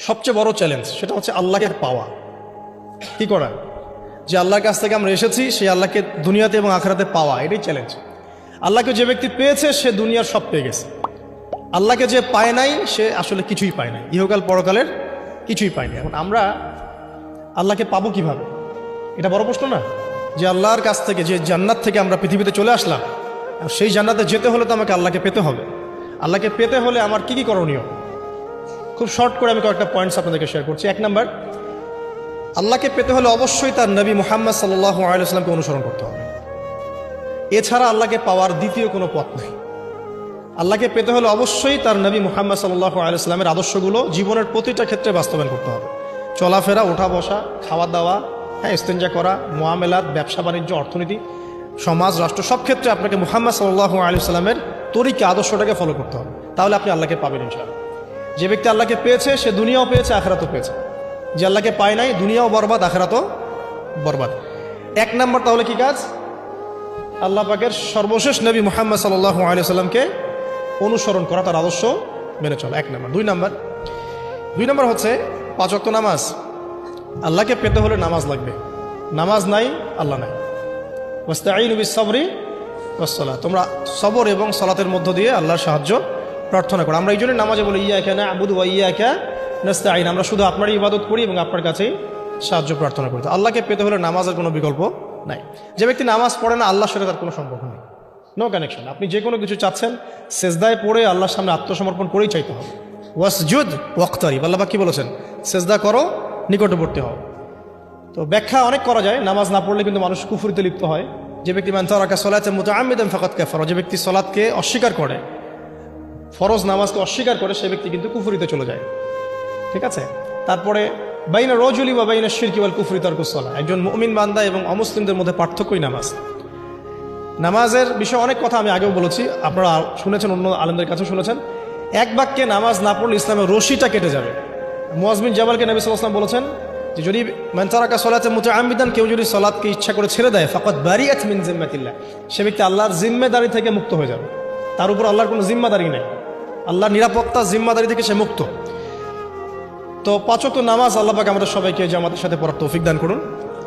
সবচেয়ে বড় চ্যালেঞ্জ, সেটা হচ্ছে আল্লাহকে পাওয়া। কি করা? যে আল্লাহর কাছ থেকে আমরা এসেছি সেই আল্লাহকে দুনিয়াতে এবং আখিরাতে পাওয়া, এটাই চ্যালেঞ্জ। আল্লাহকে যে ব্যক্তি পেয়েছে সে দুনিয়ার সব পেয়ে গেছে। আল্লাহকে যে পায় নাই সে আসলে কিছুই পায় নাই, ইহকাল পরকালের কিছুই পায়নি। এখন আমরা আল্লাহকে পাবো কিভাবে, এটা বড় প্রশ্ন না? যে আল্লাহর কাছ থেকে, যে জান্নাত থেকে আমরা পৃথিবীতে চলে আসলাম, সেই জান্নাতে যেতে হলে তো আমাকে আল্লাহকে পেতে হবে। আল্লাহকে পেতে হলে আমার কি কি করণীয়, খুব শর্ট করে আমি কয়েকটা পয়েন্টস আপনাদেরকে শেয়ার করছি। 1 নাম্বার, আল্লাহকে পেতে হলে অবশ্যই তার নবী মুহাম্মদ সাল্লাল্লাহু আলাইহি ওয়াসাল্লামকে অনুসরণ করতে হবে। এছাড়া আল্লাহকে পাওয়ার দ্বিতীয় কোনো পথ নেই। আল্লাহকে পেতে হলে অবশ্যই তার নবী মুহাম্মদ সাল্লাল্লাহু আলাইহি ওয়াসাল্লামের আদর্শগুলো জীবনের প্রতিটা ক্ষেত্রে বাস্তবায়ন করতে হবে। চলাফেরা, ওঠা বসা, খাওয়া দাওয়া, ইস্তেঞ্জা করা, মুআমালাত, ব্যবসা বাণিজ্য, অর্থনীতি, সমাজ, রাষ্ট্র, সব ক্ষেত্রে আপনাকে মুহাম্মদ সাল্লাল্লাহু আলাইহি ওয়াসাল্লামের তরিকা, আদর্শটাকে ফলো করতে হবে। তাহলে আপনি আল্লাহকে পাবেন ইনশাআল্লাহ। যে ব্যক্তি আল্লাহকে পেয়েছে সে দুনিয়াও পেয়েছে, আখিরাতও পেয়েছে। যে আল্লাহকে পায় নাই, দুনিয়াও বরবাদ, আখিরাতও বরবাদ। 1 নাম্বার তাহলে কি কাজ? আল্লাহ পাকের সর্বশেষ নবী মুহাম্মদ সাল্লাল্লাহু আলাইহি ওয়াসাল্লামকে অনুসরণ করা, তার আদর্শ মেনে চলা, 1 নাম্বার। 2 নাম্বার হচ্ছে 5 ওয়াক্ত নামাজ। আল্লাহকে পেতে হলে নামাজ লাগবে। নামাজ নাই, আল্লাহ নাই। ওয়াস্তাঈনু বিস-সাবরি ওয়াস-সালাত, তোমরা সবর এবং সালাতের মধ্য দিয়ে আল্লাহর সাহায্য প্রার্থনা করো। আমরা এই জন্য নামাজে বলি ইয়্যাকা না'বুদু ওয়া ইয়্যাকা নাস্তাঈন, আমরা শুধু আপনারই ইবাদত করি এবং আপনার কাছেই সাহায্য প্রার্থনা করি। তো আল্লাহকে পেতে হলে নামাজের কোনো বিকল্প নাই। যে ব্যক্তি নামাজ পড়ে না, আল্লাহর সাথে তার কোনো সম্পর্ক নেই, নো কানেকশন। আপনি যে কোনো কিছু চাচ্ছেন, সেজদায় পড়ে আল্লাহর সামনে আত্মসমর্পণ করেই চাইতে হবে। ওয়াসজুদ ওয়াক্তারিব, আল্লাহ পাক কি বলেছেন? সেজদা করো, নিকটবর্তী হও। তো ব্যাখ্যা অনেক করা যায়। নামাজ না পড়লে কিন্তু মানুষ কুফরিতে লিপ্ত হয়। যে ব্যক্তি মান তারাকা সালাতান মুতাআম্মিদান ফাকাদ কাফারা, যে ব্যক্তি সালাতকে অস্বীকার করে, ফরজ নামাজকে অস্বীকার করে, সে ব্যক্তি কিন্তু কুফরিতে চলে যায়। ঠিক আছে? তারপরে বাইনা রাজুলি ওয়া বাইনা শিরকি ওয়াল কুফরি তারকুস সালাহ, একজন মুমিন বান্দা এবং অমুসলিমদের মধ্যে পার্থক্যই নামাজ। নামাজের বিষয়ে অনেক কথা আমি আগেও বলেছি, আপনারা শুনেছেন, অন্য আলেমদের কাছেও শুনেছেন। এক বাক্যে নামাজ না পড়লে ইসলামের রশিটা কেটে যাবে। মুআয বিন জাবালকে নবী সাল্লাল্লাহু আলাইহি ওয়াসাল্লাম বলেছেন যে যদি মান তারাকা সালাতান মুতাআম্মিদান, কেউ যদি সালাতকে ইচ্ছা করে ছেড়ে দেয়, ফাকাদ বারিআত মিন জিম্মাতিল্লাহ, সে ব্যক্তি আল্লাহর জিম্মেদারি থেকে মুক্ত হয়ে যাবে। তার উপর আল্লাহর কোনো জিম্মাদারি নেই, আল্লাহর নিরাপত্তা, জিম্মাদারি থেকে সে মুক্ত। তো 5 ওয়াক্ত নামাজ আল্লাহ পাক আমাদের সবাইকে জামাতের সাথে পড়ার তৌফিক দান করুন।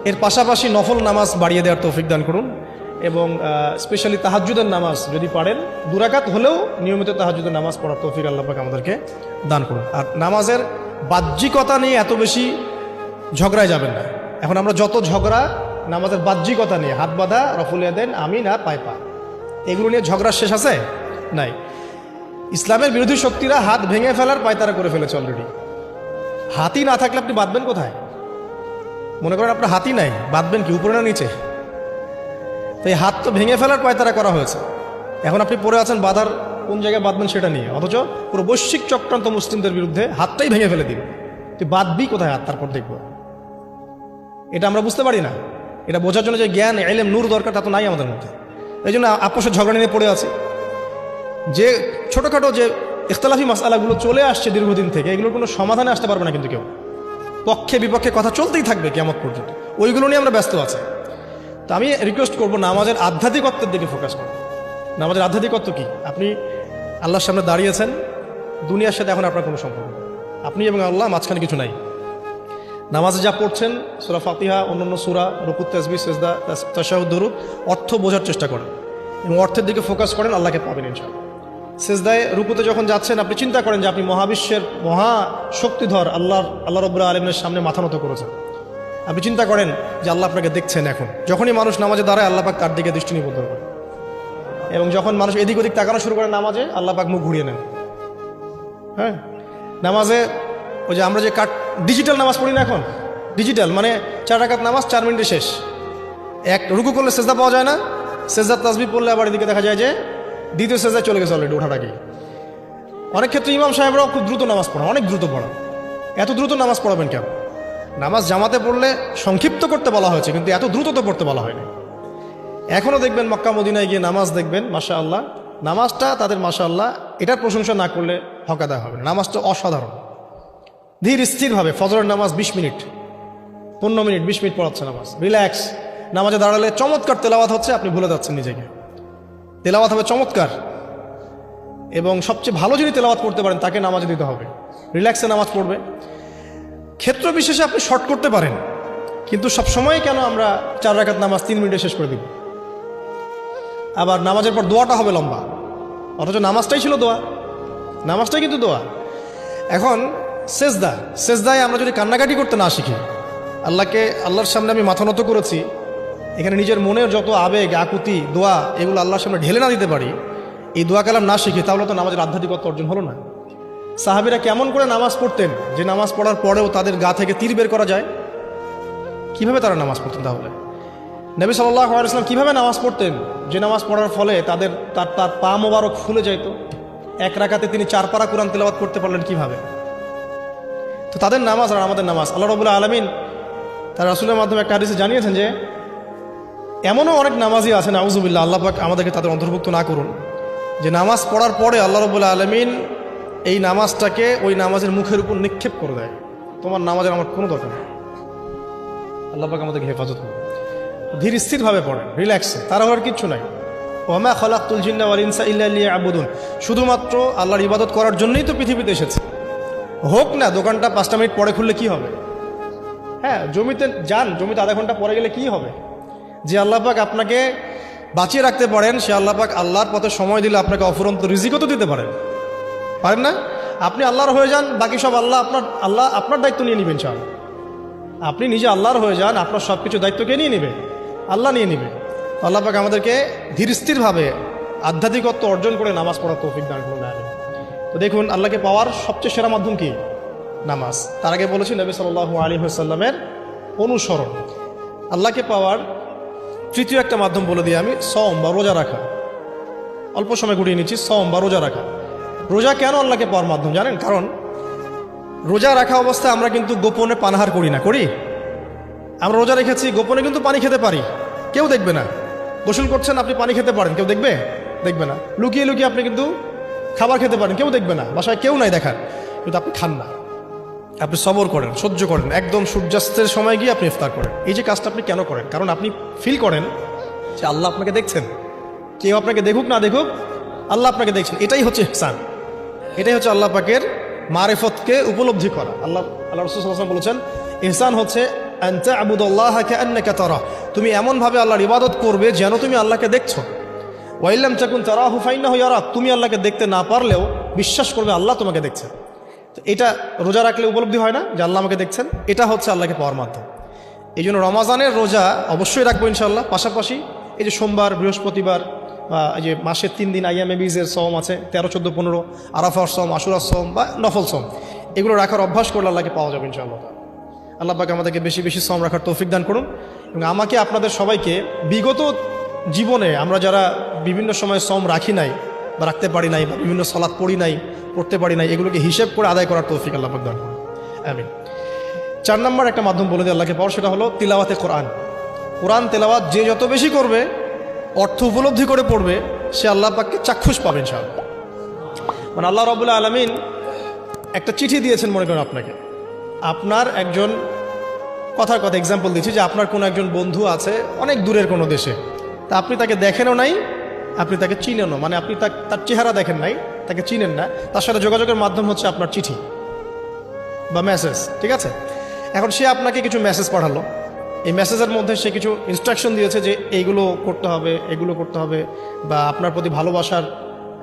এর পাশাপাশি নফল নামাজ বাড়িয়ে দেওয়ার তৌফিক দান করুন, এবং স্পেশালি তাহাজ্জুদের নামাজ যদি পারেন 2 রাকাত হলেও নিয়মিত তাহাজ্জুদের নামাজ পড়ার তৌফিক আল্লাহ পাক আমাদেরকে দান করুন। আর নামাজের বাহ্যিকতা নিয়ে এত বেশি ঝগড়ায় যাবেন না। এখন আমরা যত ঝগড়া নামাজের বাহ্যিকতা নিয়ে, হাত বাঁধা, রফুল ইয়াদাইন, আমিন আর পায় পা, এগুলো নিয়ে ঝগড়ার শেষ আছে? নাই। ইসলামের বিরোধী শক্তিরা হাত ভেঙে ফেলার পায়তারা করে ফেলেছে অলরেডি। হাতই না থাকলে আপনি বাঁধবেন কোথায়? মনে করেন আপনার হাতই নাই, বাঁধবেন কি উপরে না নিচে? তো এই হাত তো ভেঙে ফেলার পায়তারা করা হয়েছে। এখন আপনি পড়ে আছেন বাঁধার কোন জায়গায় বাঁধবেন সেটা নিয়ে, অথচ পুরো বৈশ্বিক চক্রান্ত মুসলিমদের বিরুদ্ধে হাতটাই ভেঙে ফেলে দিবে। তুই বাঁধবি কোথায় হাত? তারপর দেখব। এটা আমরা বুঝতে পারি না। এটা বোঝার জন্য যে জ্ঞান, ইলম, নূর দরকার, তা তো নাই আমাদের মধ্যে। এই জন্য আপোষের ঝগড়া নিয়ে পড়ে আছে। যে ছোটোখাটো যে ইখতিলাফি মাসআলাগুলো চলে আসছে দীর্ঘদিন থেকে, এগুলোর কোনো সমাধানে আসতে পারবে না কিন্তু কেউ। পক্ষে বিপক্ষে কথা চলতেই থাকবে কিয়ামত পর্যন্ত, ওইগুলো নিয়ে আমরা ব্যস্ত আছি। তো আমি রিকোয়েস্ট করবো নামাজের আধ্যাত্মিকত্বের দিকে ফোকাস করুন। নামাজের আধ্যাত্মিকত্ব কি? আপনি আল্লাহর সামনে দাঁড়িয়েছেন, দুনিয়ার সাথে এখন আপনার কোনো সম্পর্ক নেই, আপনি এবং আল্লাহ, মাঝখানে কিছু নাই। নামাজে যা পড়ছেন, সূরা ফাতিহা, অন্যান্য সূরা, রুকু, তাসবিহ, সিজদা, তাশাহুদ, দুরূদ, অর্থ বোঝার চেষ্টা করেন এবং অর্থের দিকে ফোকাস করেন, আল্লাহকে পাবেন ইনশাআল্লাহ। সিজদায়, রুকুতে যখন যাচ্ছেন, আপনি চিন্তা করেন যে আপনি মহাবিশ্বের মহা শক্তিধর আল্লাহ রাব্বুল আলামিনের সামনে মাথা নত করেছেন। আপনি চিন্তা করেন যে আল্লাহ আপনাকে দেখছেন। এখন যখনই মানুষ নামাজে দাঁড়ায়, আল্লাহ পাক তার দিকে দৃষ্টি নিবদ্ধ করেন, এবং যখন মানুষ এদিক ওদিক তাকানো শুরু করে নামাজে, আল্লাহ পাক মুখ ঘুরিয়ে নেন। হ্যাঁ, নামাজে ওই যে আমরা যে ডিজিটাল নামাজ পড়ি না, এখন ডিজিটাল মানে 4 রাকাত নামাজ 4 মিনিটে শেষ। এক রুকু করলে সেজদা পাওয়া যায় না, সেজদার তাসবিহ পড়লে আবার এদিকে দেখা যায় যে দ্বিতীয় সেজদায় চলে গেছে অলরেডি ওঠার আগে। অনেক ক্ষেত্রে ইমাম সাহেবরাও খুব দ্রুত নামাজ পড়ান, অনেক দ্রুত পড়ান। এত দ্রুত নামাজ পড়াবেন কেন? নামাজ জামাতে পড়লে সংক্ষিপ্ত করতে বলা হয়েছে, কিন্তু এত দ্রুত তো পড়তে বলা হয়নি। এখনও দেখবেন মক্কা মদিনায় গিয়ে নামাজ দেখবেন, মাশাআল্লাহ, নামাজটা তাদের মাশাআল্লাহ, এটার প্রশংসা না করলে হক আদায় হবে না। নামাজটা অসাধারণ, ধীর স্থিরভাবে। ফজরের নামাজ 20 মিনিট, 15 মিনিট, 20 মিনিট পড়াচ্ছে নামাজ, রিল্যাক্স। নামাজে দাঁড়ালে চমৎকার তেলাওয়াত হচ্ছে, আপনি ভুলে যাচ্ছেন নিজেকে। তেলাওয়াত হবে চমৎকার, এবং সবচেয়ে ভালো যিনি তেলাওয়াত করতে পারেন তাকে নামাজে দিতে হবে। রিল্যাক্সে নামাজ পড়বে। ক্ষেত্র বিশেষে আপনি শর্ট করতে পারেন, কিন্তু সব সময় কেন আমরা 4 রাকাত নামাজ 3 মিনিটে শেষ করে দিব? আবার নামাজের পর দোয়াটা হবে লম্বা, অথচ নামাজটাই ছিল দোয়া, নামাজটাই কিন্তু দোয়া। এখন সেজদায় আমরা যদি কান্নাকাটি করতে না শিখি, আল্লাহর সামনে আমি মাথা নত করেছি, এখানে নিজের মনের যত আবেগ আকুতি দোয়া এগুলো আল্লাহর সামনে ঢেলে না দিতে পারি, এই দোয়া কালাম না শিখি, তাহলে তো নামাজের আধ্যাত্মিকত্ব অর্জন হলো না। সাহাবীরা কেমন করে নামাজ পড়তেন যে নামাজ পড়ার পরেও তাদের গা থেকে তীর বের করা যায়? কিভাবে তারা নামাজ পড়তেন? তাহলে নবী সাল্লাল্লাহু আলাইহি ওয়াসাল্লাম কিভাবে নামাজ পড়তেন যে নামাজ পড়ার ফলে তার পা মোবারক ফুলে যেত? 1 রাকাতে তিনি 4 পারা কোরআন তেলাওয়াত করতে পারলেন কিভাবে? তো তাদের নামাজ আর আমাদের নামাজ, আল্লাহ রাব্বুল আলামিন তার রাসূলের মাধ্যমে একটা হাদিসে জানিয়েছেন যে এমনও অনেক নামাজি আছেন, আউযুবিল্লাহ, আল্লাহ পাক আমাদেরকে তাদের অন্তর্ভুক্ত না করুন, যে নামাজ পড়ার পরে আল্লাহ রাব্বুল আলামিন এই নামাজটাকে ওই নামাজের মুখের উপর নিক্ষেপ করে দেয়, তোমার নামাজের আমার কোনো দরকার নেই। আল্লাহ পাক আমাদেরকে হেফাজত করুন। ধীর স্থিরভাবে পড়েন, রিল্যাক্সে, তাড়াহুড়োর কিচ্ছু নাই। ওয়া মা খালাকতুল জিন্না ওয়াল ইনসা ইল্লা লিয়াবুদুন, শুধুমাত্র আল্লাহর ইবাদত করার জন্যই তো পৃথিবীতে এসেছে। হোক না দোকানটা 5টা মিনিট পরে খুললে কি হবে? হ্যাঁ, জমিতে যান, জমিতে আধা ঘন্টা পরে গেলে কি হবে? যে আল্লাহ পাক আপনাকে বাঁচিয়ে রাখতে পারেন, সে আল্লাহ পাক আল্লাহর পথে সময় দিলে আপনাকে অফুরন্ত রিজিকও তো দিতে পারেন না? আপনি আল্লাহর হয়ে যান, বাকি সব আল্লাহ আপনার দায়িত্ব নিয়ে নেবেন। ইনশাআল্লাহ আপনি নিজে আল্লাহর হয়ে যান, আপনার সব কিছু দায়িত্ব কে নিয়ে নেবে? আল্লাহ নিয়ে নেবে। আল্লাহ পাক আমাদেরকে ধীর স্থিরভাবে আধ্যাত্মিকত্ব অর্জন করে নামাজ পড়ার তৌফিক দান করুন। তো দেখুন, আল্লাহকে পাওয়ার সবচেয়ে সেরা মাধ্যম কি? নামাজ। তার আগে বলেছি নবী সাল্লাল্লাহু আলাইহি ওয়াসাল্লামের অনুসরণ। আল্লাহকে পাওয়ার তৃতীয় একটা মাধ্যম বলে দিই আমি, সওম বা রোজা রাখা। অল্প সময় ঘুরিয়ে নিচ্ছি, সওম বা রোজা রাখা। রোজা কেন আল্লাহকে পাওয়ার মাধ্যম জানেন? কারণ রোজা রাখা অবস্থায় আমরা কিন্তু গোপনে পানাহার করি না, করি? আমরা রোজা রেখেছি, গোপনে কিন্তু পানি খেতে পারি, কেউ দেখবে না। গোসল করছেন, আপনি পানি খেতে পারেন, কেউ দেখবে না। লুকিয়ে লুকিয়ে আপনি কিন্তু খাবার খেতে পারেন, কেউ দেখবে না, বাসায় কেউ নাই দেখার, কিন্তু আপনি খান না। আপনি সবর করেন, সহ্য করেন, একদম সূর্যাস্তের সময় গিয়ে আপনি ইফতার করেন। এই যে কাজটা আপনি কেন করেন? কারণ আপনি ফিল করেন যে আল্লাহ আপনাকে দেখছেন। কেউ আপনাকে দেখুক না দেখুক, আল্লাহ আপনাকে দেখছেন। এটাই হচ্ছে ইহসান, এটাই হচ্ছে আল্লাহ পাকের মারিফতকে উপলব্ধি করা। আল্লাহ রাসূল সাল্লাল্লাহু আলাইহি ওয়াসাল্লাম বলেছেন, ইহসান হচ্ছে আন তা'বুদাল্লাহা কাআন্নাকা তারাহ, তুমি এমনভাবে আল্লাহর ইবাদত করবে যেন তুমি আল্লাহকে দেখছো। ওয়া ইল্লাম তাকুন তারাহু ফাইন্নাহু ইয়ারাক, তুমি আল্লাহকে দেখতে না পারলেও বিশ্বাস করবে আল্লাহ তোমাকে দেখছেন। তো এটা রোজা রাখলে উপলব্ধি হয় না যে আল্লাহ আমাকে দেখছেন? এটা হচ্ছে আল্লাহকে পাওয়ার মাধ্যম। এই জন্য রমাজানের রোজা অবশ্যই রাখবো ইনশাআল্লাহ। পাশাপাশি এই যে সোমবার, বৃহস্পতিবার, বা এই যে মাসের 3 দিন আইয়ামে বীজের সওম আছে, 13, 14, 15, আরাফার সওম, আশুরার সওম বা নফল সওম, এগুলো রাখার অভ্যাস করলে আল্লাহকে পাওয়া যাবে ইনশাআল্লাহ। আল্লাহ পাক আমাদেরকে বেশি বেশি সওম রাখার তৌফিক দান করুন। এবং আমাকে, আপনাদের সবাইকে বিগত জীবনে আমরা যারা বিভিন্ন সময় সওম রাখি নাই বা রাখতে পারি নাই, বা বিভিন্ন সালাত পড়তে পারি নাই, এগুলোকে হিসেব করে আদায় করার তৌফিক আল্লাহ পাক দান করুন। আমিন। 4 নম্বর একটা মাধ্যম বলে দিই আল্লাহকে পাওয়ার, সেটা হলো তিলাওয়াতে কোরআন। কোরআন তেলাওয়াত যে যত বেশি করবে, অর্থ উপলব্ধি করে পড়বে, সে আল্লাহ পাককে চাক্ষুষ পাবেন ইনশাআল্লাহ। মানে আল্লাহ রাব্বুল আলামিন একটা চিঠি দিয়েছেন, মনে করেন আপনাকে, আপনার একজন, কথার কথা এক্সাম্পল দিচ্ছি, যে আপনার কোনো একজন বন্ধু আছে অনেক দূরের কোনো দেশে, তা আপনি তাকে দেখেনও নাই, আপনি তাকে চিনেনও, মানে আপনি তার চেহারা দেখেন নাই, তাকে চিনেন না, তার সাথে যোগাযোগের মাধ্যম হচ্ছে আপনার চিঠি বা মেসেজ, ঠিক আছে? এখন সে আপনাকে কিছু মেসেজ পাঠালো, এই মেসেজের মধ্যে সে কিছু ইনস্ট্রাকশন দিয়েছে যে এইগুলো করতে হবে, এগুলো করতে হবে, বা আপনার প্রতি ভালোবাসার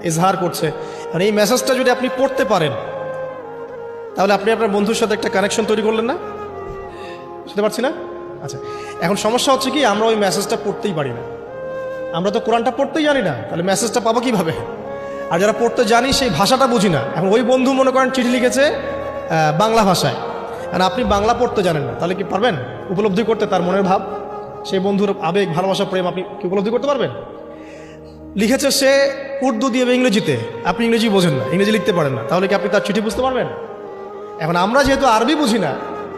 ইজহার করছে। আর এই মেসেজটা যদি আপনি পড়তে পারেন, তাহলে আপনি আপনার বন্ধুর সাথে একটা কানেকশন তৈরি করলেন না? বুঝতে পারছি না? আচ্ছা, এখন সমস্যা হচ্ছে কি, আমরা ওই মেসেজটা পড়তেই পারি না। আমরা তো কোরআনটা পড়তেই জানি না, তাহলে মেসেজটা পাবো কীভাবে? আর যারা পড়তে জানি সেই ভাষাটা বুঝি না। এখন ওই বন্ধু মনে করেন চিঠি লিখেছে বাংলা ভাষায়, আর আপনি বাংলা পড়তে জানেন না, তাহলে কি পারবেন উপলব্ধি করতে তার মনের ভাব, সেই বন্ধুর আবেগ, ভালোবাসা, প্রেম আপনি কি উপলব্ধি করতে পারবেন? লিখেছে সে উর্দু দিয়ে বা ইংরেজিতে, আপনি ইংরেজি বোঝেন না, ইংরেজি লিখতে পারেন না, তাহলে কি আপনি তার চিঠি বুঝতে পারবেন? এখন আমরা যেহেতু আরবি বুঝি না,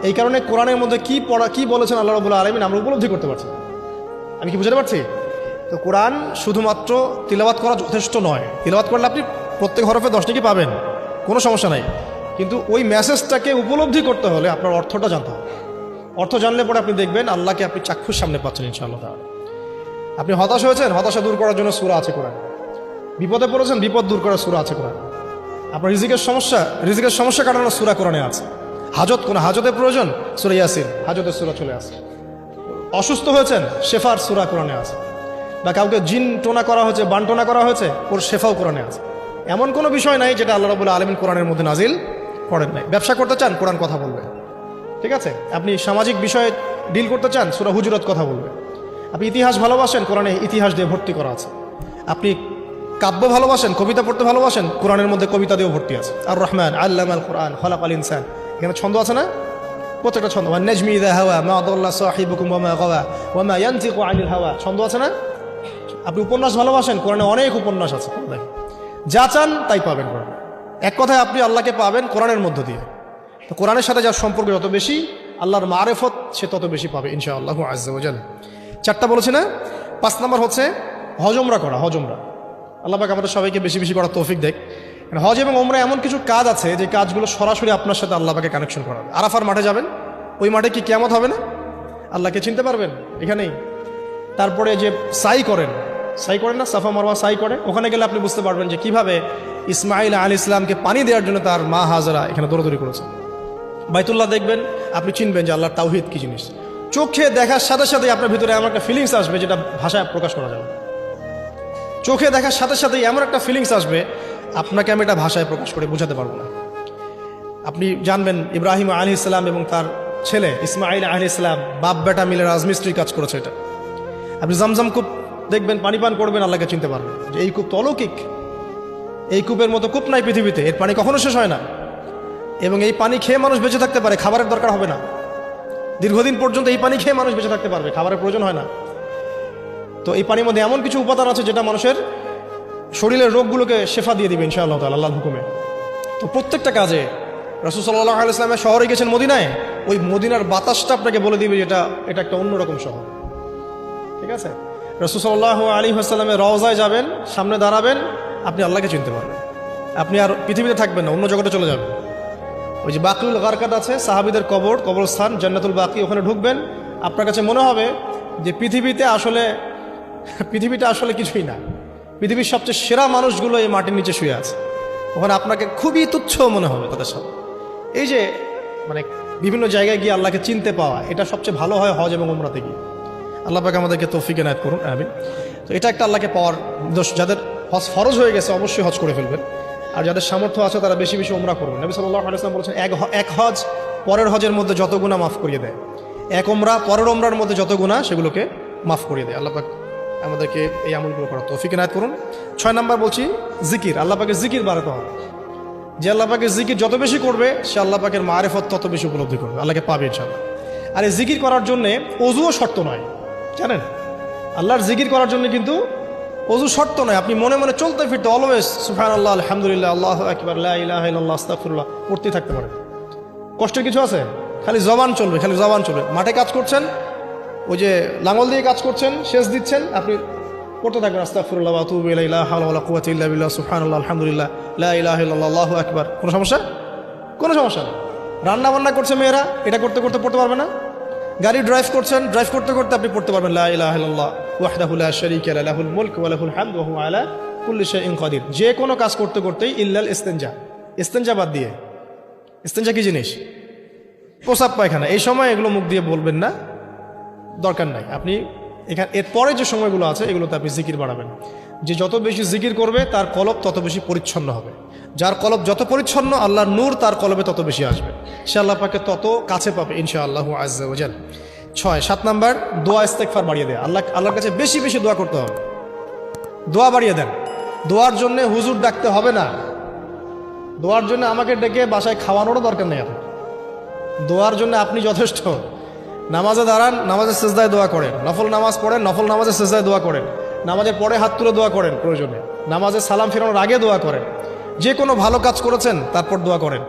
এই কারণে কোরআনের মধ্যে কি বলেছেন আল্লাহ রাব্বুল আলামিন আমরা উপলব্ধি করতে পারছি। আমি কি বুঝতে পারছি? তো কোরআন শুধুমাত্র তিলাওয়াত করা যথেষ্ট নয়। তিলাওয়াত করলে আপনি প্রত্যেক হরফে 10 টাকা পাবেন, কোনো সমস্যা নাই, কিন্তু ওই মেসেজটাকে উপলব্ধি করতে হলে আপনার অর্থটা জানতে হবে। অর্থ জানলে পরে আপনি দেখবেন আল্লাহকে আপনি চাক্ষুষ সামনে পাচ্ছেন ইনশাআল্লাহ। আপনি হতাশ হয়েছেন, হতাশা দূর করার জন্য সূরা আছে কোরআন। বিপদে পড়েছেন, বিপদ দূর করার সূরা আছে কোরআন। আপনার রিজিকের সমস্যা কাটানোর সূরা কোরআনে আছে। কোনো হাজতের প্রয়োজন, সূরা ইয়াসিন হাজতের সূরা চলে আসে। অসুস্থ হয়েছেন, শেফার সূরা কোরআনে আছে। বা কাউকে জিন টোনা করা হয়েছে, বানটোনা করা হয়েছে, ওর শেফাও কোরআনে আছে। এমন কোনো বিষয় নাই যেটা আল্লাহ রাব্বুল আলামিন কোরআনের মধ্যে নাজিল করেন নাই। ব্যবসা করতে চান, কোরআন কথা বলবে, ঠিক আছে? আপনি সামাজিক বিষয়ে ডিল করতে চান, সূরা হুজুরাত কথা বলবে। আপনি ইতিহাস ভালোবাসেন, কোরআনে ইতিহাস দিয়ে ভর্তি করা আছে। আপনি কাব্য ভালোবাসেন, কবিতা পড়তে ভালোবাসেন, কোরআনের মধ্যে কবিতা দিয়েও ভর্তি আছে। আর রহমান আল্লামাল কোরআন খলাকাল ইনসান, এখানে ছন্দ আছে না? প্রত্যেকটা ছন্দ। ওয়ান নাজমি ইযা হাওয়া মা দাল্লা সাহিবুকুম ওয়া মা গাওয়া ওয়া মা ইয়ানতিকু আনিল হাওয়া, ছন্দ আছে না? আপনি উপন্যাস ভালোবাসেন, কোরআনে অনেক উপন্যাস আছে। যা চান তাই পাবেন কোরআনে। এক কথায় আপনি আল্লাহকে পাবেন কোরআনের মধ্য দিয়ে। তো কোরআনের সাথে যার সম্পর্ক যত বেশি, আল্লাহর মারেফত সে তত বেশি পাবে ইনশাআল্লাহু আজ্জা ওয়া জাল। 4টা বলেছি না? 5 নম্বর হচ্ছে হজ উমরা করা। হজ উমরা আল্লাহ পাক আমাদের সবাইকে বেশি বেশি করার তৌফিক দেখ। হজ এবং উমরা এমন কিছু কাজ আছে যে কাজগুলো সরাসরি আপনার সাথে আল্লাহ পাকে কানেকশন করাবে। আরাফার মাঠে যাবেন, ওই মাঠে কি কিয়ামত হবে না? আল্লাহকে চিনতে পারবেন এখানেই। তারপরে যে সাই করেন না, সাফা মারওয়া সাই করে, ওখানে গেলে আপনি বুঝতে পারবেন যে কিভাবে ইসমাইল আলাইহিস সালামকে পানি দেওয়ার জন্য তার মা হাজরা এখানে দৌড়াদৌড়ি করেছে। বাইতুল্লাহ দেখবেন, আপনি চিনবেন যে আল্লাহর তাওহীদ কি জিনিস। চোখে দেখার সাথে সাথেই আপনার ভিতরে এমন একটা ফিলিংস আসবে যেটা ভাষায় প্রকাশ করা যাবে। চোখে দেখার সাথে সাথেই এমন একটা ফিলিংস আসবে, আপনাকে আমি এটা ভাষায় প্রকাশ করে বোঝাতে পারবো না। আপনি জানবেন ইব্রাহিম আলাইহিস সালাম এবং তার ছেলে ইসমাইল আলাইহিস সালাম বাপ বেটা মিলে রাজমিস্ত্রি কাজ করেছে। এটা আপনি জামজাম কূপ দেখবেন, পানি পান করবেন, আল্লাহকে চিনতে পারবেন যে এই কূপ তো অলৌকিক। এই কূপের মতো কূপ নাই পৃথিবীতে, এর পানি কখনো শেষ হয় না। এবং এই পানি খেয়ে মানুষ বেঁচে থাকতে পারে, খাবারের দরকার হবে না। দীর্ঘদিন পর্যন্ত এই পানি খেয়ে মানুষ বেঁচে থাকতে পারবে, খাবারের প্রয়োজন হয় না। তো এই পানির মধ্যে এমন কিছু উপাদান আছে যেটা মানুষের শরীরের রোগগুলোকে শেফা দিয়ে দিবে ইনশাআল্লাহ তাআলা আল্লাহর হুকুমে। তো প্রত্যেকটা কাজে রাসূল সাল্লাল্লাহু আলাইহি ওয়াসাল্লামের শহরে গেছেন মদিনায়, ওই মদিনার বাতাসটা আপনাকে বলে দিবে এটা একটা অন্যরকম শহর, ঠিক আছে? রাসূল সাল্লাল্লাহু আলাইহি ওয়াসাল্লামের রওজায় যাবেন, সামনে দাঁড়াবেন, আপনি আল্লাহকে চিনতে পারবেন। আপনি আর পৃথিবীতে থাকবেন না, অন্য জগতে চলে যাবেন। ওই যে বাকিউল গারকাদ আছে, সাহাবীদের কবরস্থান জান্নাতুল বাকি, ওখানে ঢুকবেন, আপনার কাছে মনে হবে যে পৃথিবীটা আসলে কিছুই না। পৃথিবীর সবচেয়ে সেরা মানুষগুলো এই মাটির নিচে শুয়ে আছে। ওখানে আপনাকে খুবই তুচ্ছ মনে হবে তাদের সাথে। এই যে মানে বিভিন্ন জায়গায় গিয়ে আল্লাহকে চিনতে পাওয়া, এটা সবচেয়ে ভালো হয় হজ এবং উমরাতে গিয়ে। আল্লাহ পাক আমাদেরকে তৌফিক এনায়েত করুন, আমিন। তো এটা একটা আল্লাহকে পাওয়ার দোষ। যাদের হজ ফরজ হয়ে গেছে অবশ্যই হজ করে ফেলবেন, আর যাদের সামর্থ্য আছে তারা বেশি বেশি উমরা করবেন। নবী সাল্লাল্লাহু আলাইহি ওয়াসাল্লাম বলেছেন, এক হজ পরের হজের মধ্যে যত গুনাহ মাফ করিয়ে দেয়, এক উমরা পরের উমরার মধ্যে যত গুনাহ সেগুলোকে মাফ করিয়ে দেয়। আল্লাহ পাক আমাদেরকে এই আমলগুলো করার তৌফিক এনায়েত করুন। 6 নম্বর বলছি জিকির। আল্লাহ পাকের জিকির বাড়াতে হবে। যে আল্লাহ পাকের জিকির যত বেশি করবে, সে আল্লাহ পাকের মারিফত তত বেশি উপলব্ধি করবে, আল্লাহকে পাবে ইনশাআল্লাহ। আর এই জিকির করার জন্যে অজুও শর্ত নয়, জানেন? আল্লাহর জিকির করার জন্য কিন্তু অজু শর্ত নয়। আপনি মনে মনে চলতে ফিরতে অলওয়েজ সুবহানাল্লাহ, আলহামদুলিল্লাহ, আল্লাহু আকবার, লা ইলাহা ইল্লাল্লাহ, আস্তাগফিরুল্লাহ পড়তেই থাকতে পারেন। কষ্টের কিছু আছে? খালি জবান চলবে, খালি জবান চলবে। মাঠে কাজ করছেন, ওই যে লাঙল দিয়ে কাজ করছেন, সেচ দিচ্ছেন, আপনি পড়তে থাকবেন আস্তাগফিরুল্লাহ ওয়া আতুবু ইলাইহি, লা হাওলা ওয়ালা কুওয়াতা ইল্লা বিল্লাহ, সুবহানাল্লাহ, আলহামদুলিল্লাহ, লা ইলাহা ইল্লাল্লাহ, আল্লাহু আকবার। কোনো সমস্যা? কোনো সমস্যা নেই। রান্না বান্না করছে মেয়েরা, এটা করতে করতে পড়তে পারবে না? গাড়ি ড্রাইভ করছেন, ড্রাইভ করতে করতে আপনি পড়তে পারবেন লা ইলাহা ইল্লাল্লাহ ওয়াহদাহু লা শারীকা লাহু, লাহুল মুলকু ওয়া লাহুল হামদু ওয়া হুয়া আলা কুল্লি শাইইন কাদির। যে কোনো কাজ করতে করতেই ইল্লাল ইস্তিনজা, ইস্তিনজা বাদ দিয়ে। ইস্তিনজা কি জিনিস? প্রসাব পায়খানা। এই সময় এগুলো মুখ দিয়ে বলবেন না, দরকার নাই। আপনি এখানে এরপরে যে সময়গুলো আছে এগুলোতে আপনি জিকির বাড়াবেন। যে যত বেশি জিকির করবে তার কলব তত বেশি পরিচ্ছন্ন হবে। যার কলব যত পরিচ্ছন্ন, আল্লাহর নূর তার কলবে তত বেশি আসবে, সে আল্লাহ পাকে তত কাছে পাবে ইনশাআল্লাহু আজ্জা ওয়া জাল। 7 নাম্বার দোয়া ইস্তেগফার বাড়িয়ে দেয়। আল্লাহর কাছে বেশি বেশি দোয়া করতে হবে। দোয়া বাড়িয়ে দেন। দোয়ার জন্য হুজুর ডাকতে হবে না, দোয়ার জন্য আমাকে ডেকে বাসায় খাওয়ানোরও দরকার নেই। দোয়ার জন্য আপনি যথেষ্ট। নামাজে দাঁড়ান, নামাজের সিজদায় দোয়া করেন। নফল নামাজ পড়েন, নফল নামাজের সিজদায় দোয়া করেন। নামাজের পরে হাত তুলে দোয়া করেন প্রয়োজনে। নামাজে সালাম ফেরানোর আগে দোয়া করেন। যে কোনো ভালো কাজ করেছেন তারপর দোয়া করেন,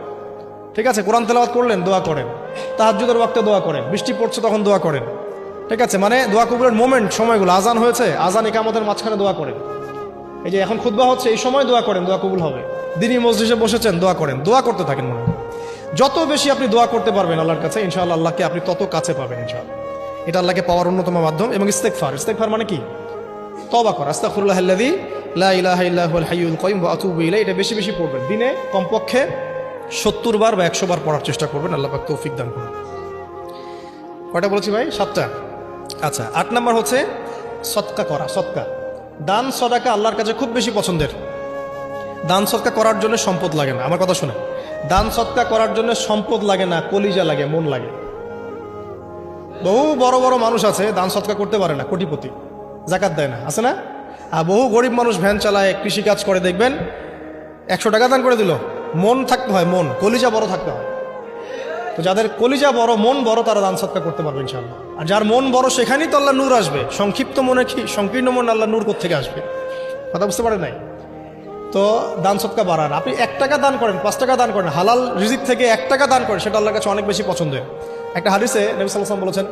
ঠিক আছে? কোরআন তেলাওয়াত করলেন, দোয়া করেন। তাহাজ্জুদের ওয়াক্তে দোয়া করেন। বৃষ্টি পড়ছে তখন দোয়া করেন, ঠিক আছে? মানে দোয়া কবুলের মোমেন্ট, সময়গুলো, আজান হয়েছে, আজান ইকামতের মাঝখানে দোয়া করেন। এই যে এখন খুতবা হচ্ছে, এই সময় দোয়া করেন, দোয়া কবুল হবে। দিনই মসজিদে বসেছেন, দোয়া করেন। দোয়া করতে থাকেন মনে। যত বেশি আপনি দোয়া করতে পারবেন আল্লাহর কাছে, ইনশাআল্লাহ আল্লাহকে আপনি তত কাছে পাবেন ইনশাআল্লাহ। এটা আল্লাহকে পাওয়ার অন্যতম মাধ্যম। এবং ইস্তেগফার, ইস্তেগফার মানে কি? তওবা করা। আস্তাগফিরুল্লাহাল্লাযী লা ইলাহা ইল্লা হুয়াল হাইয়ুল কাইয়ুম ওয়া আতুবু ইলাইহি, এটা বেশি বেশি পড়বেন। দিনে কমপক্ষে 70 বার বা 100 বার পড়ার চেষ্টা করবেন। আল্লাহ পাক তৌফিক দান করুন। কয়টা বলেছি ভাই? 7টা। আচ্ছা, 8 নম্বর হচ্ছে সদকা করা। সদকা, দান সদাকা আল্লাহর কাছে খুব বেশি পছন্দের। দান সদকা করার জন্য সম্পদ লাগে না। আমার কথা শুনে, দান সদকা করার জন্য সম্পদ লাগে না, কলিজা লাগে, মন লাগে। বহু বড় বড় মানুষ আছে দান সদকা করতে পারে না, কোটিপতি, জাকাত দেয় না, আছে না? আর বহু গরিব মানুষ ভ্যান চালায়, কৃষিকাজ করে, দেখবেন 100 টাকা দান করে দিল, মন থাকতে হয়, মন, কলিজা বড় থাকতে হয়। তো যাদের কলিজা বড়, মন বড়, তারা দান সদকা করতে পারবে ইনশাআল্লাহ। আর যার মন বড়, সেখানেই তো আল্লাহ নূর আসবে। সংক্ষিপ্ত মনে কি, সংকীর্ণ মন আল্লাহ নূর কোত্থেকে আসবে? কথা বুঝতে পারেন নাই? তো দান সদকা বাড়ান। আপনি 1 টাকা দান করেন, 5 টাকা দান করেন, হালাল রিজিক থেকে 1 টাকা দান করেন, সেটা আল্লাহর কাছে অনেক বেশি পছন্দের। একটা হাদিসে নবী সাল্লাল্লাহু আলাইহি ওয়াসাল্লাম বলেছেন,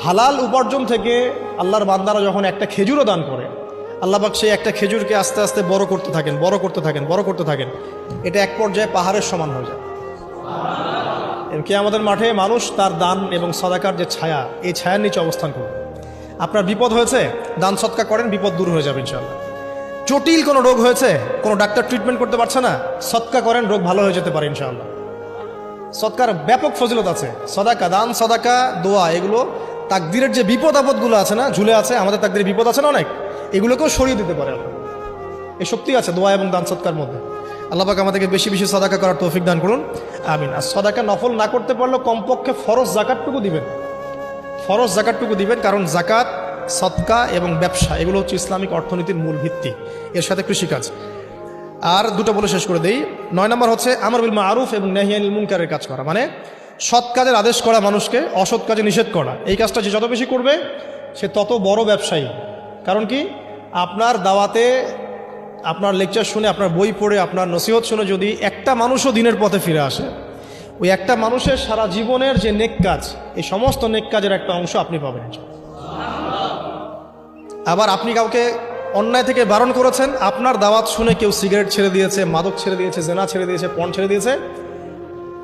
হালাল উপার্জন থেকে আল্লাহর বান্দারা যখন একটা খেজুরও দান করে, আল্লাহ পাক সেই একটা খেজুরকে আস্তে আস্তে বড় করতে থাকেন, বড় করতে থাকেন, বড় করতে থাকেন। এটা এক পর্যায়ে পাহাড়ের সমান হয়ে যায়। কিয়ামতের মাঠে মানুষ তার দান এবং সাদাকার যে ছায়া, এই ছায়ার নিচে অবস্থান করবে। আপনার বিপদ হয়েছে, দান সদকা করেন, বিপদ দূর হয়ে যাবে ইনশাআল্লাহ। জটিল কোনো রোগ হয়েছে, কোনো ডাক্তার ট্রিটমেন্ট করতে পারছে না, সদকা করেন, রোগ ভালো হয়ে যেতে পারে ইনশাআল্লাহ। সদকার ব্যাপক ফজিলত আছে। সদাকা, দান সদাকা, দোয়া, এগুলো তাকদিরের যে বিপদ আপদগুলো আছে না, ঝুলে আছে, আমাদের তাকদিরের বিপদ আছে না অনেক, এগুলোকেও সরিয়ে দিতে পারে আল্লাহ। এই শক্তি আছে দোয়া এবং দান সদকার মধ্যে। আল্লাহ পাক আমাদেরকে বেশি বেশি সদাকা করার তৌফিক দান করুন, আমিন। আর সদাকা নফল না করতে পারলেও কমপক্ষে ফরজ জাকাতটুকু দিবেন, ফরজ জাকাতটুকু দিবেন। কারণ জাকাত, সদকা এবং ব্যবসা, এগুলো হচ্ছে ইসলামিক অর্থনীতির মূল ভিত্তি, এর সাথে কৃষিকাজ। আর দুটো বলে শেষ করে দেই। 9 নম্বর হচ্ছে আমর বিল মারুফ এবং নাহি আনিল মুনকারের কাজ করা, মানে সৎ কাজের আদেশ করা, মানুষকে অসৎ কাজে নিষেধ করা। এই কাজটা যে যত বেশি করবে, সে তত বড় ব্যবসায়ী। কারণ কি, আপনার দাওয়াতে, আপনার লেকচার শুনে, আপনার বই পড়ে, আপনার নসিহত শুনে যদি একটা মানুষও দিনের পথে ফিরে আসে, ওই একটা মানুষের সারা জীবনের যে নেক কাজ, এই সমস্ত নেক কাজের একটা অংশ আপনি পাবেন। আবার আপনি কাউকে অন্যায় থেকে বারণ করেছেন, আপনার দাওয়াত শুনে কেউ সিগারেট ছেড়ে দিয়েছে, মাদক ছেড়ে দিয়েছে, জেনা ছেড়ে দিয়েছে, পণ ছেড়ে দিয়েছে,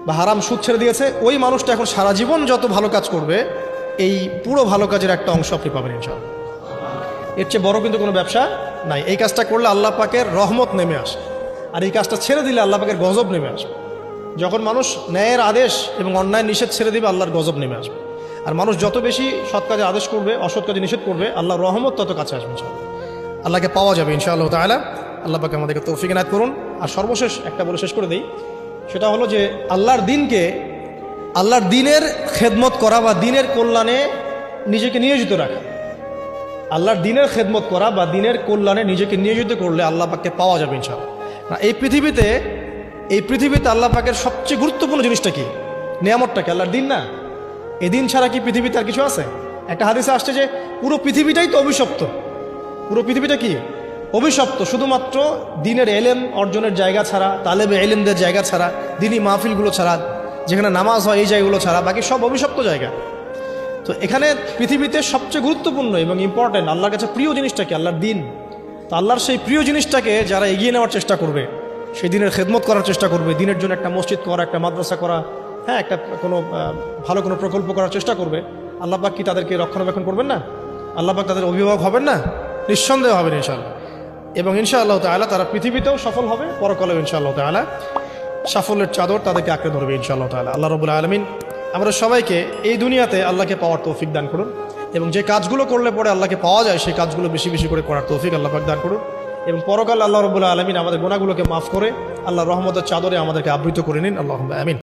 বা হারাম সুদ ছেড়ে দিয়েছে, ওই মানুষটা এখন সারা জীবন যত ভালো কাজ করবে, এই পুরো ভালো কাজের একটা অংশ আপনি পাবেন ইনশাআল্লাহ। এর চেয়ে বড় কিন্তু কোনো ব্যবসা নাই। এই কাজটা করলে আল্লাহ পাকের রহমত নেমে আসে, আর এই কাজটা ছেড়ে দিলে আল্লাহ পাকের গজব নেমে আসবে। যখন মানুষ ন্যায়ের আদেশ এবং অন্যায় নিষেধ ছেড়ে দিবে, আল্লাহর গজব নেমে আসবে। আর মানুষ যত বেশি সৎ কাজে আদেশ করবে, অসৎ কাজে নিষেধ করবে, আল্লাহর রহমত তত কাছে আসবে ইনশাআল্লাহ। আল্লাহকে পাওয়া যাবে ইনশাআল্লাহ তাআলা। আল্লাহ পাক আমাদেরকে তৌফিক ইনায়াত করুন। আর সর্বশেষ একটা বলে শেষ করে দিই, সেটা হলো যে আল্লাহর দিনকে, আল্লাহর দিনের খেদমত করা বা দিনের কল্যাণে নিজেকে নিয়োজিত রাখা। আল্লাহর দিনের খেদমত করা বা দিনের কল্যাণে নিজেকে নিয়োজিত করলে আল্লাহ পাককে পাওয়া যাবে ইনশাআল্লাহ। এই পৃথিবীতে আল্লাহ পাকের সবচেয়ে গুরুত্বপূর্ণ জিনিসটা কি? নিয়ামতটা কি? আল্লাহর দিন না? এই দিন ছাড়া কি পৃথিবীতে আর কিছু আছে? একটা হাদিসে আসছে যে পুরো পৃথিবীটাই তো অভিশপ্ত। পুরো পৃথিবীটা কি? অভিশপ্ত। শুধুমাত্র দিনের এলেম অর্জনের জায়গা ছাড়া, তালেবে এলেমদের জায়গা ছাড়া, দিনী মাহফিলগুলো ছাড়া, যেখানে নামাজ হয়, এই জায়গাগুলো ছাড়া বাকি সব অভিশপ্ত জায়গা। তো এখানে পৃথিবীতে সবচেয়ে গুরুত্বপূর্ণ এবং ইম্পর্টেন্ট, আল্লাহর কাছে প্রিয় জিনিসটা কি? আল্লাহর দিন। তো আল্লাহর সেই প্রিয় জিনিসটাকে যারা এগিয়ে নেওয়ার চেষ্টা করবে, সেই দিনের খেদমত করার চেষ্টা করবে, দিনের জন্য একটা মসজিদ করা, একটা মাদ্রাসা করা, হ্যাঁ, একটা কোনো ভালো কোনো প্রকল্প করার চেষ্টা করবে, আল্লাহ পাক কি তাদেরকে রক্ষণাবেক্ষণ করবেন না? আল্লাহ পাক তাদের অভিভাবক হবেন না? নিঃসন্দেহ হবেন ইনশাআল্লাহ। এবং ইনশাআল্লাহ তাআলা তারা পৃথিবীতেও সফল হবে, পরকালেও ইনশাআল্লাহ তাআলা সাফল্যের চাদর তাদেরকে আঁকড়ে ধরবে ইনশাআল্লাহ তাআলা। আল্লাহ রাব্বুল আলামিন আমাদের সবাইকে এই দুনিয়াতে আল্লাহকে পাওয়ার তৌফিক দান করুন, এবং যে কাজগুলো করলে পরে আল্লাহকে পাওয়া যায়, সেই কাজগুলো বেশি বেশি করে করার তৌফিক আল্লাহ পাক দান করুন। এবং পরকালে আল্লাহ রাব্বুল আলামিন আমাদের গুনাহগুলোকে মাফ করে আল্লাহর রহমতের চাদরে আমাদেরকে আবৃত করে নিন। আল্লাহুম্মা আমিন।